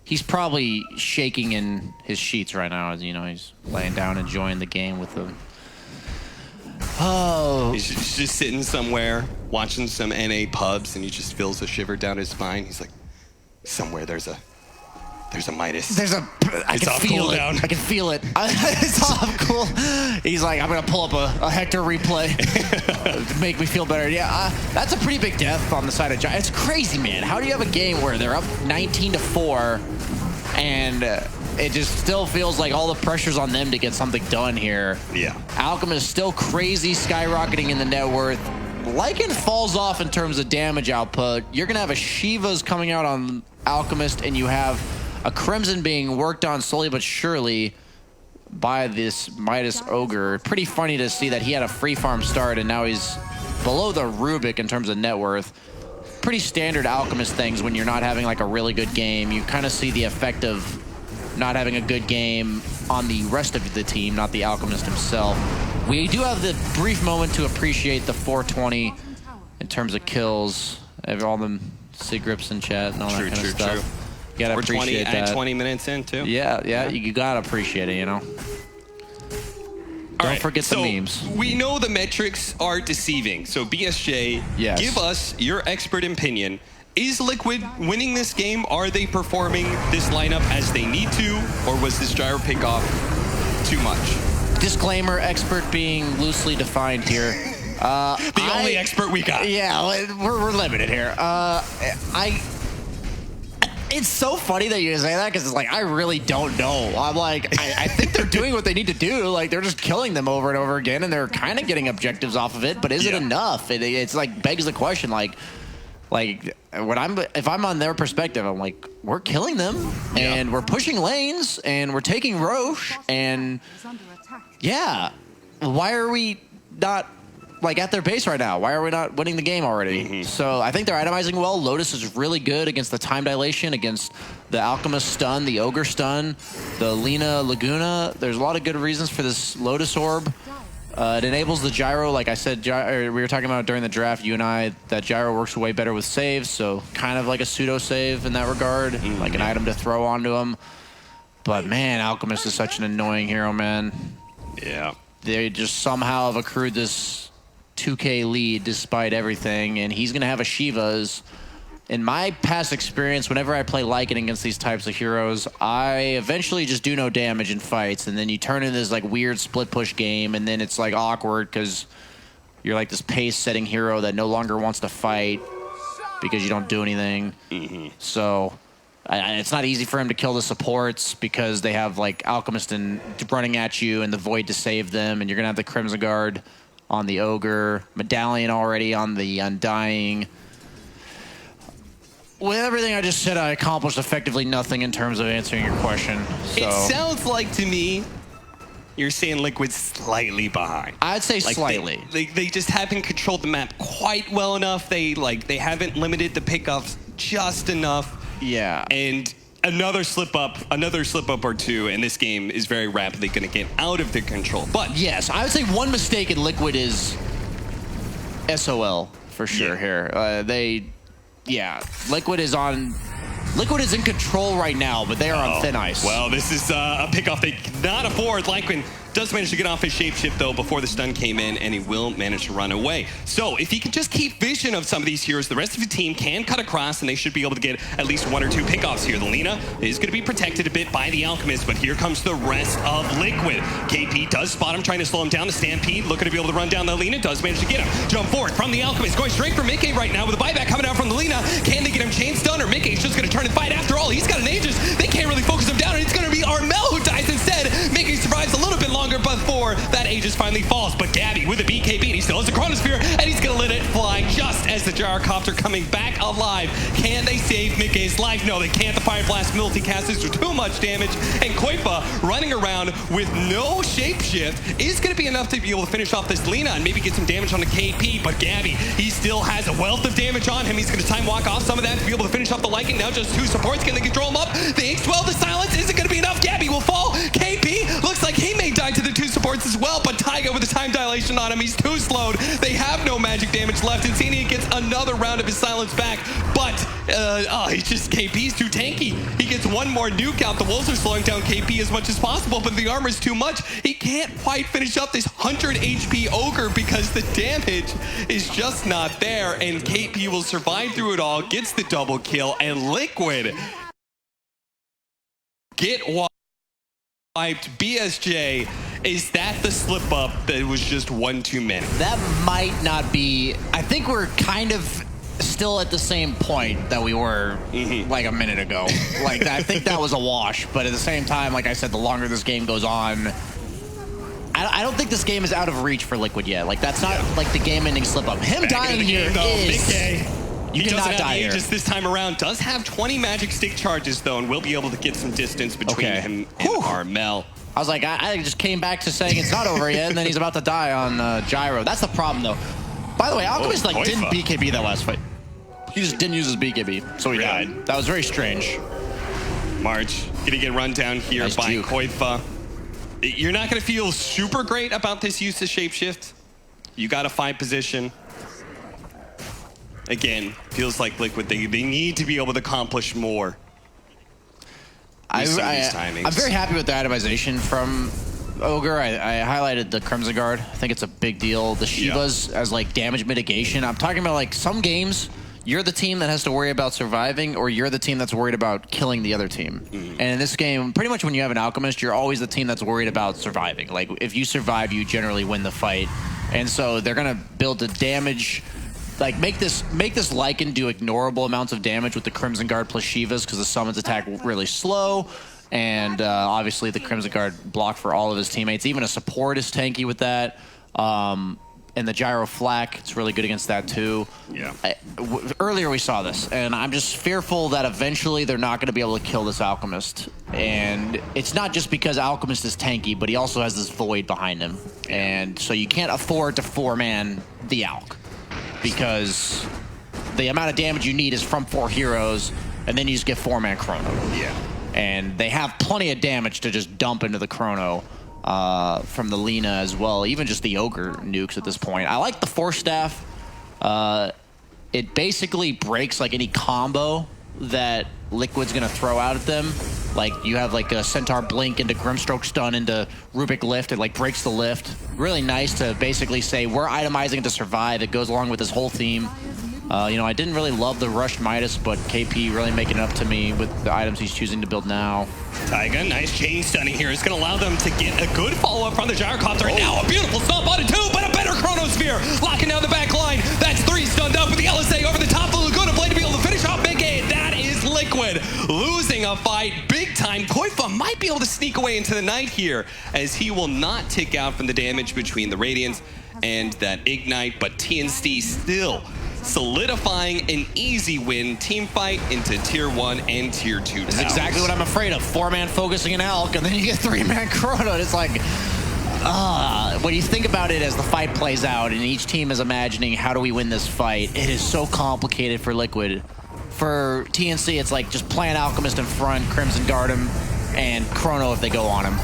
He's probably shaking in his sheets right now. As you know, he's laying down, enjoying the game with them. Oh. He's just sitting somewhere, watching some NA pubs, and he just feels a shiver down his spine. He's like, somewhere there's a Midas. I can feel it. I can feel it. It's off cool. He's like, I'm going to pull up a Hector replay to make me feel better. Yeah, that's a pretty big death on the side of Giant. It's crazy, man. How do you have a game where they're up 19-4 and it just still feels like all the pressure's on them to get something done here? Yeah. Alchemist still crazy, skyrocketing in the net worth. Lycan falls off in terms of damage output. You're going to have a Shiva's coming out on Alchemist, and you have a Crimson being worked on slowly but surely by this Midas Ogre. Pretty funny to see that he had a free farm start and now he's below the Rubik in terms of net worth. Pretty standard Alchemist things when you're not having like a really good game. You kind of see the effect of not having a good game on the rest of the team, not the Alchemist himself. We do have the brief moment to appreciate the 420 in terms of kills. All them Sigrips in chat and all that kind of stuff. True. You gotta appreciate that. 20 minutes in, too. Yeah, you gotta appreciate it, you know? Don't forget the memes. We know the metrics are deceiving, so BSJ, give us your expert opinion. Is Liquid winning this game? Are they performing this lineup as they need to, or was this gyro pickoff too much? Disclaimer, expert being loosely defined here. The only expert we got. Yeah, we're limited here. It's so funny that you say that because it's like, I really don't know. I'm like, I think they're doing what they need to do. Like, they're just killing them over and over again, and they're kind of getting objectives off of it, but is it enough? It's like, begs the question, like if I'm on their perspective, I'm like, we're killing them, and we're pushing lanes, and we're taking Roche, and yeah, why are we not like at their base right now? Why are we not winning the game already? So I think they're itemizing well. Lotus is really good against the time dilation, against the Alchemist stun, the Ogre stun, the Lina Laguna. There's a lot of good reasons for this Lotus Orb. It enables the gyro, like I said, we were talking about during the draft, you and I, that gyro works way better with saves, so kind of like a pseudo save in that regard, like an item to throw onto him. But man, Alchemist is such an annoying hero, man. Yeah. They just somehow have accrued this 2K lead despite everything, and he's going to have a Shiva's. In my past experience, whenever I play Lycan against these types of heroes, I eventually just do no damage in fights, and then you turn into this like weird split push game, and then it's like awkward because you're like this pace-setting hero that no longer wants to fight because you don't do anything. So it's not easy for him to kill the supports because they have like Alchemist and running at you and the Void to save them, and you're going to have the Crimson Guard on the Ogre, Medallion already on the Undying. With everything I just said, I accomplished effectively nothing in terms of answering your question. So. It sounds like to me, you're saying Liquid's slightly behind. I'd say like slightly. They just haven't controlled the map quite well enough. They haven't limited the pickoffs just enough. Yeah. And another slip up or two, and this game is very rapidly going to get out of their control. But yes, I would say one mistake in Liquid is SOL for sure here. Liquid is in control right now, but they are on thin ice. Well, this is a pickoff they cannot afford. Lyquin does manage to get off his shapeshift, though, before the stun came in, and he will manage to run away. So if he can just keep vision of some of these heroes, the rest of the team can cut across, and they should be able to get at least 1 or 2 pickoffs here. The Lina is going to be protected a bit by the Alchemist, but here comes the rest of Liquid. KP does spot him, trying to slow him down. The Stampede looking to be able to run down the Lina, does manage to get him. Jump forward from the Alchemist, going straight for Mickey right now with a buyback coming out from the Lina. Can they get him chain stun, or Mickey's just going to turn and fight after all? He's got an Aegis. They can't really focus him down, and it's going to be Armel who dies instead. Mickey survives a little bit longer before that Aegis finally falls, but Gabby with a BKB, he still has a Chronosphere, and he's gonna let it fly just as the Gyrocopter coming back alive. Can they save Mickey's life? No, they can't. The Fire Blast multicasts do too much damage, and Koifa running around with no shapeshift is gonna be enough to be able to finish off this Lina and maybe get some damage on the KP, but Gabby, he still has a wealth of damage on him. He's gonna time walk off some of that to be able to finish off the Lycan. Now just 2 supports. Can they control him up? The X12, the silence isn't gonna be enough. Gabby will fall. KP looks like he may die to the 2 supports as well, but Taiga with the time dilation on him, he's too slowed. They have no magic damage left, and Xenia gets another round of his silence back, but he's just, KP's too tanky. He gets 1 more nuke out. The Wolves are slowing down KP as much as possible, but the armor's too much. He can't quite finish up this 100 HP Ogre because the damage is just not there, and KP will survive through it all, gets the double kill, and Liquid get wiped. BSJ, is that the slip up that was just 1 too many? That might not be. I think we're kind of still at the same point that we were like a minute ago. Like, I think that was a wash, but at the same time, like I said, the longer this game goes on, I don't think this game is out of reach for Liquid yet. Like, that's not like the game-ending slip-up. Him Back dying here is... He doesn't cannot have die the here. Aegis this time around. Does have 20 magic stick charges, though, and will be able to get some distance between him and Armel. I was like, I just came back to saying it's not over yet, and then he's about to die on Gyro. That's the problem, though. By the way, Alchemist didn't BKB that last fight. He just didn't use his BKB, so he died. That was very strange. March gonna get run down here by Koifa. You're not gonna feel super great about this use of shapeshift. You got a 5 position. Again, feels like Liquid, they need to be able to accomplish more. I'm very happy with the itemization from Ogre. I highlighted the Crimson Guard. I think it's a big deal. The Shivas as like damage mitigation. I'm talking about like some games, you're the team that has to worry about surviving, or you're the team that's worried about killing the other team. And in this game, pretty much when you have an Alchemist, you're always the team that's worried about surviving. Like, if you survive, you generally win the fight. And so they're going to build the damage, like make this Lycan do ignorable amounts of damage with the Crimson Guard plus Shivas, because the summons attack really slow. And obviously the Crimson Guard block for all of his teammates. Even a support is tanky with that. And the Gyro Flak, it's really good against that too. Earlier we saw this, and I'm just fearful that eventually they're not going to be able to kill this Alchemist. And it's not just because Alchemist is tanky, but he also has this Void behind him. And so you can't afford to 4-man the Alch, because the amount of damage you need is from 4 heroes, and then you just get 4-man Chrono. And they have plenty of damage to just dump into the Chrono. From the Lina as well, even just the Ogre nukes at this point. I like the Force Staff. It basically breaks like any combo that Liquid's gonna throw out at them. Like, you have like a Centaur Blink into Grimstroke Stun into Rubik Lift. It like breaks the lift. Really nice to basically say we're itemizing to survive. It goes along with this whole theme. You know, I didn't really love the Rushed Midas, but KP really making it up to me with the items he's choosing to build now. Taiga, nice chain stunning here. It's going to allow them to get a good follow-up from the Gyrocopter. And now a beautiful stomp on it too, but a better Chronosphere. Locking down the back line. That's 3 stunned up with the LSA over the top. The Laguna Blade to be able to finish off Mickey. That is Liquid losing a fight big time. Koifa might be able to sneak away into the night here, as he will not tick out from the damage between the Radiance and that Ignite, but TNC still solidifying an easy win team fight into Tier 1 and Tier 2 towers. That's exactly what I'm afraid of. 4-man focusing an Alch, and then you get 3-man Chrono. And it's like, when you think about it as the fight plays out and each team is imagining how do we win this fight, it is so complicated for Liquid. For TNC, it's like just plan Alchemist in front, Crimson Guard him, and Chrono if they go on him.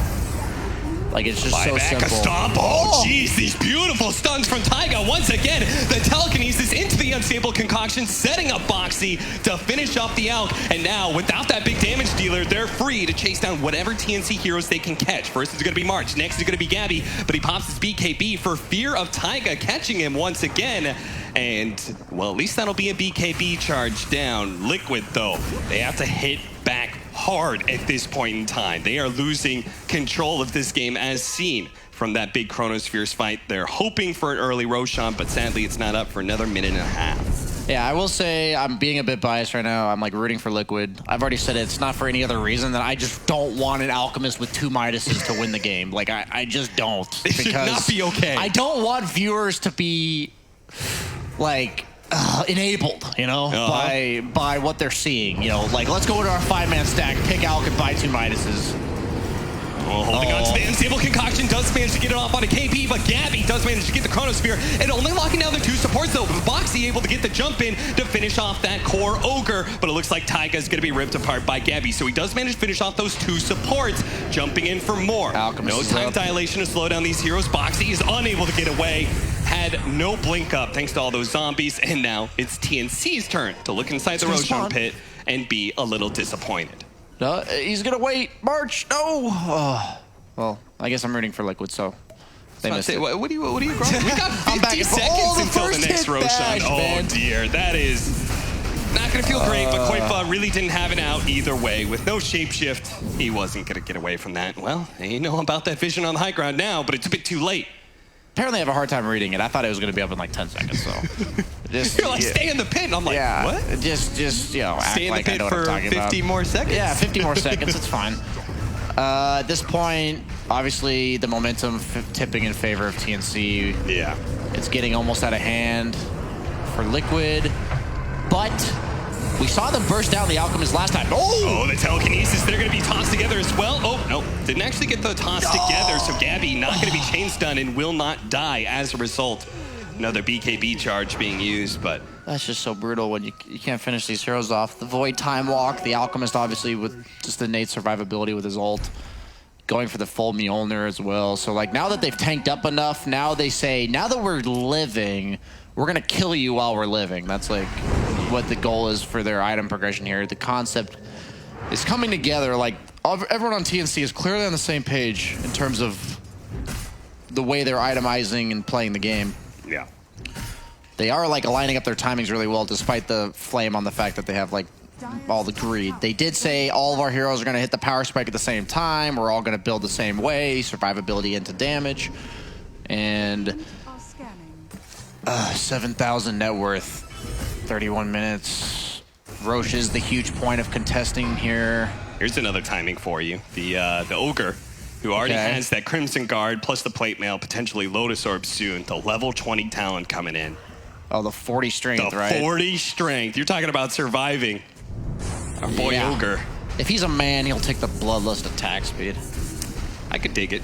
Like, it's just so Buyback, simple. a stomp. Oh, jeez, these beautiful stuns from Taiga. Once again, the telekinesis into the unstable concoction, setting up Boxy to finish off the Alk. And now, without that big damage dealer, they're free to chase down whatever TNC heroes they can catch. First is going to be March. Next is going to be Gabby. But he pops his BKB for fear of Taiga catching him once again. And, well, at least that'll be a BKB charge down. Liquid, though, they have to hit back hard at this point in time. They are losing control of this game as seen from that big Chronospheres fight. They're hoping for an early Roshan, but sadly it's not up for another minute and a half. Yeah, I will say I'm being a bit biased right now. I'm like rooting for Liquid. I've already said it's not for any other reason than I just don't want an Alchemist with 2 Midases to win the game. Like, I just don't. It should not be okay. I don't want viewers to be, like, enabled, you know, by what they're seeing. You know, like, let's go into our 5-man stack, pick Alk, and buy 2 Midases. Holding on to the unstable concoction, does manage to get it off on a KP, but Gabby does manage to get the Chronosphere, and only locking down the 2 supports though. Boxy able to get the jump in to finish off that core Ogre, but it looks like Taiga is going to be ripped apart by Gabby, so he does manage to finish off those 2 supports, jumping in for more. Alchemist no time dilation to slow down these heroes. Boxy is unable to get away, had no blink up thanks to all those zombies, and now it's TNC's turn to look inside the Roshan pit and be a little disappointed. No, he's gonna wait. March, no. Oh. Well, I guess I'm rooting for Liquid, so they missed it. What are you growing? We got 50 seconds until the next Roshan. Oh dear, that is not gonna feel great. But Koifa really didn't have it out either way. With no shapeshift, he wasn't gonna get away from that. Well, you know about that vision on the high ground now, but it's a bit too late. Apparently, I have a hard time reading it. I thought it was going to be up in like 10 seconds, so. You're like, stay in the pit, and I'm like, what? Just you know, stay in like the pit for 50 more seconds? Yeah, 50 more seconds, it's fine. At this point, obviously, the momentum tipping in favor of TNC. Yeah. It's getting almost out of hand for Liquid, but we saw them burst down the Alchemist last time. Oh, the telekinesis, they're going to be tossed together as well. Oh, no, didn't actually get the toss together, so Gabby not going to be chain stunned and will not die as a result. Another BKB charge being used, but... That's just so brutal when you can't finish these heroes off. The Void Time Walk, the Alchemist obviously with just innate survivability with his ult. Going for the full Mjolnir as well. So like now that they've tanked up enough, now they say, now that we're living, we're going to kill you while we're living. That's like what the goal is for their item progression here. The concept is coming together. Like everyone on TNC is clearly on the same page in terms of the way they're itemizing and playing the game. Yeah. They are like lining up their timings really well, despite the flame on the fact that they have like all the greed. They did say all of our heroes are going to hit the power spike at the same time. We're all going to build the same way, survivability into damage. And 7,000 net worth, 31 minutes. Roche is the huge point of contesting here. Here's another timing for you. The Ogre, who already has that Crimson Guard, plus the Plate Mail, potentially Lotus Orb soon. The level 20 talent coming in. Oh, the 40 strength, right? The 40 strength. You're talking about surviving. Our boy Ogre. If he's a man, he'll take the Bloodlust attack speed. I could dig it.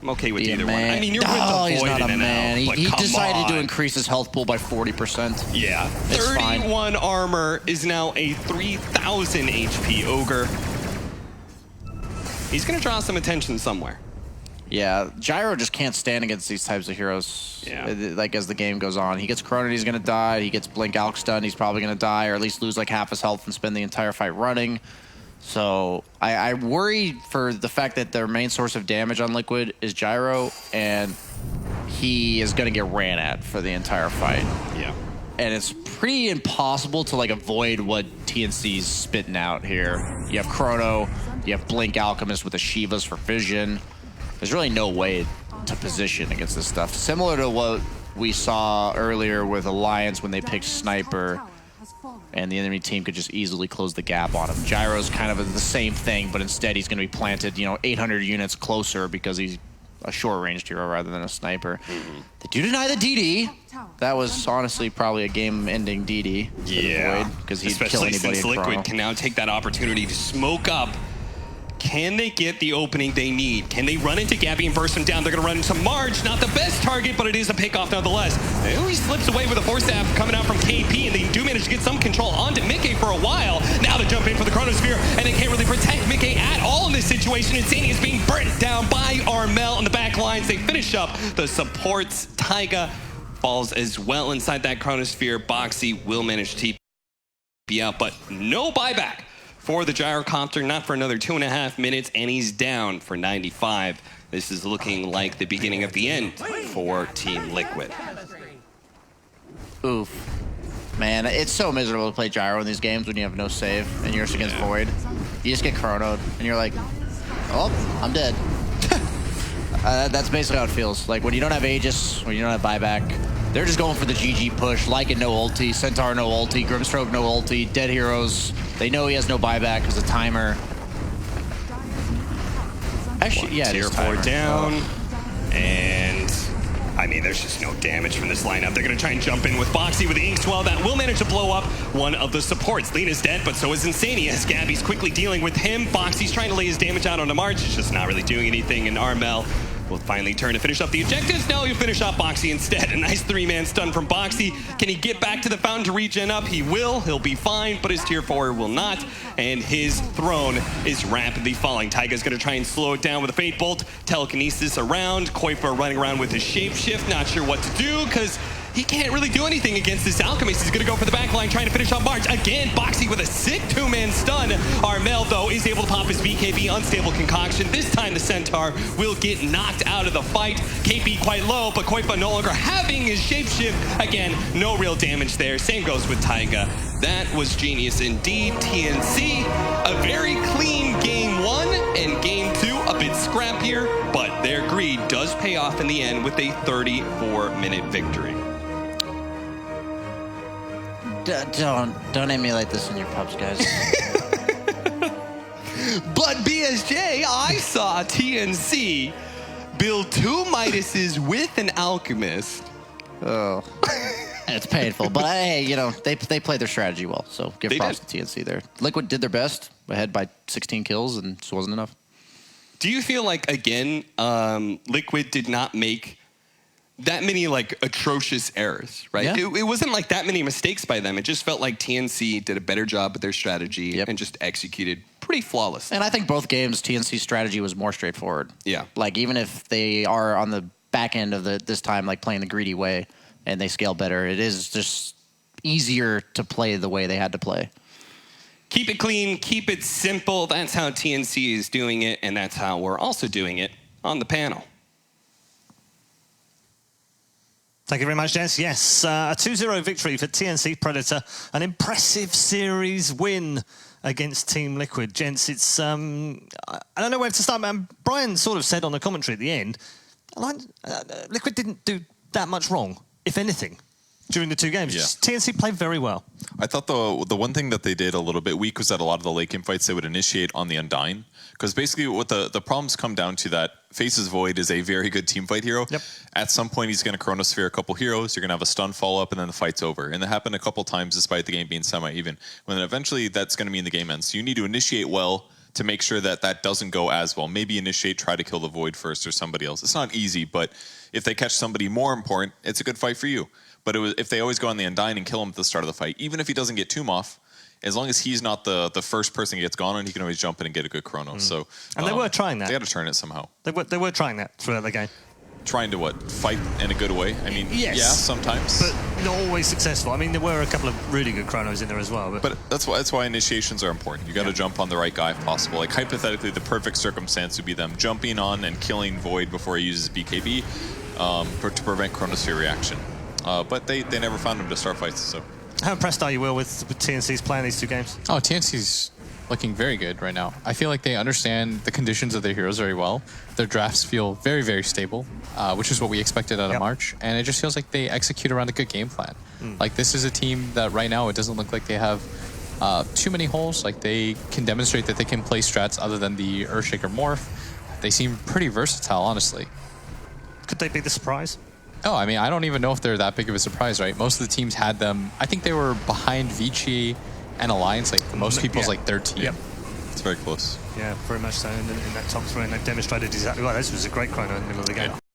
I'm okay with either one. I mean, you're with the he's Void not a in and man. out, He but decided to increase his health pool by 40%. Yeah. It's 31 fine. armor is now a 3,000 HP Ogre. He's going to draw some attention somewhere. Yeah, Gyro just can't stand against these types of heroes. Yeah. Like as the game goes on, he gets Chrono, he's gonna die. He gets Blink Alk stun, he's probably gonna die, or at least lose like half his health and spend the entire fight running. So I worry for the fact that their main source of damage on Liquid is Gyro, and he is gonna get ran at for the entire fight. Yeah. And it's pretty impossible to like avoid what TNC's spitting out here. You have Chrono, you have Blink Alchemist with the Shivas for vision. There's really no way to position against this stuff. Similar to what we saw earlier with Alliance when they picked Sniper and the enemy team could just easily close the gap on him. Gyro's kind of the same thing, but instead he's going to be planted, 800 units closer because he's a short-ranged hero rather than a sniper. They do deny the DD. That was honestly probably a game-ending DD. Yeah, because he'd kill anybody since in Liquid Chrono. can now take that opportunity to smoke up. Can they get the opening they need? Can they run into Gabby and burst him down? They're going to run into Marge. Not the best target, but it is a pickoff nonetheless. He slips away with a force staff coming out from KP, and they do manage to get some control onto Mickey for a while. Now they jump in for the Chronosphere, and they can't really protect Mickey at all control in this situation. Insania is being burnt down by Armel on the back lines. They finish up the supports. Taiga falls as well inside that chronosphere. Boxy will manage to be out, but no buyback for the gyrocopter, not for another 2.5 minutes, and he's down for 95. This is looking like the beginning of the end for Team Liquid. Oof. Man, it's so miserable to play gyro in these games when you have no save and you're just against Void. You just get chronoed and you're like, oh, I'm dead. That's basically how it feels. Like when you don't have Aegis, when you don't have buyback, they're just going for the GG push. Lycan no ulti, Centaur no ulti, Grimstroke no ulti, dead heroes. They know he has no buyback because of timer. Actually, yeah, Tier 4 down. And I mean, there's just no damage from this lineup. They're going to try and jump in with Boxy with the Inkswell. That will manage to blow up one of the supports. Lena's dead, but so is Insania. As Gabby's quickly dealing with him. Boxy's trying to lay his damage out on the march. It's just not really doing anything. And Armel will finally turn to finish up the objectives. No, he'll finish off Boxy instead. A nice 3-man stun from Boxy. Can he get back to the fountain to regen up? He will. He'll be fine, but his tier 4 will not. And his throne is rapidly falling. Taiga's going to try and slow it down with a Fate Bolt. Telekinesis around. Kuiper running around with his Shapeshift. Not sure what to do because he can't really do anything against this Alchemist. He's going to go for the back line, trying to finish off March. Again, Boxy with a sick 2-man stun. Armel, though, is able to pop his BKB Unstable Concoction. This time, the Centaur will get knocked out of the fight. KP quite low, but Koipa no longer having his Shapeshift. Again, no real damage there. Same goes with Taiga. That was genius indeed. TNC, a very clean game 1, and game 2 a bit scrappier, but their greed does pay off in the end with a 34-minute victory. Don't emulate this in your pubs, guys. But BSJ, I saw TNC build 2 Midases with an Alchemist. Oh, it's painful. But hey, you know they played their strategy well, so give props to TNC there. Liquid did their best, ahead by 16 kills, and this wasn't enough. Do you feel like again, Liquid did not make that many like atrocious errors, right? Yeah. It wasn't like that many mistakes by them. It just felt like TNC did a better job with their strategy and just executed pretty flawless. And I think both games, TNC's strategy was more straightforward. Yeah. Like even if they are on the back end of this time, like playing the greedy way, and they scale better, it is just easier to play the way they had to play. Keep it clean, keep it simple. That's how TNC is doing it, and that's how we're also doing it on the panel. Thank you very much, gents. Yes, a 2-0 victory for TNC Predator. An impressive series win against Team Liquid. Gents, it's... I don't know where to start. Brian sort of said on the commentary at the end, Liquid didn't do that much wrong, if anything, during the 2 games. Yeah. TNC played very well. I thought the one thing that they did a little bit weak was that a lot of the late game fights they would initiate on the Undying. Because basically what the problems come down to that Faces Void is a very good team fight hero. Yep. At some point he's going to Chronosphere a couple heroes, you're going to have a stun follow up, and then the fight's over. And that happened a couple times despite the game being semi-even. When then eventually that's going to mean the game ends. So you need to initiate well to make sure that that doesn't go as well. Maybe initiate, try to kill the Void first or somebody else. It's not easy, but if they catch somebody more important, it's a good fight for you. But if they always go on the Undying and kill him at the start of the fight, even if he doesn't get Tomb off, as long as he's not the first person he gets gone on, he can always jump in and get a good chrono. So, and they were trying that. They had to turn it somehow. They were trying that throughout the game. Trying to what? Fight in a good way? I mean, yes, yeah, sometimes. But not always successful. I mean, there were a couple of really good chronos in there as well. But that's why initiations are important. You got to jump on the right guy if possible. Like, hypothetically, the perfect circumstance would be them jumping on and killing Void before he uses BKB to prevent Chronosphere reaction. But they never found him to start fights, so... How impressed are you, Will, with TNC's playing these 2 games? Oh, TNC's looking very good right now. I feel like they understand the conditions of their heroes very well. Their drafts feel very, very stable, which is what we expected out of March. And it just feels like they execute around a good game plan. Like, this is a team that right now, it doesn't look like they have too many holes. Like, they can demonstrate that they can play strats other than the Earthshaker morph. They seem pretty versatile, honestly. Could they be the surprise? Oh, I mean, I don't even know if they're that big of a surprise, right? Most of the teams had them. I think they were behind Vici and Alliance, like most people's like third team. Yep. It's very close. Yeah, very much so in that top 3, and they've demonstrated exactly well. This was a great chrono in the middle of the game.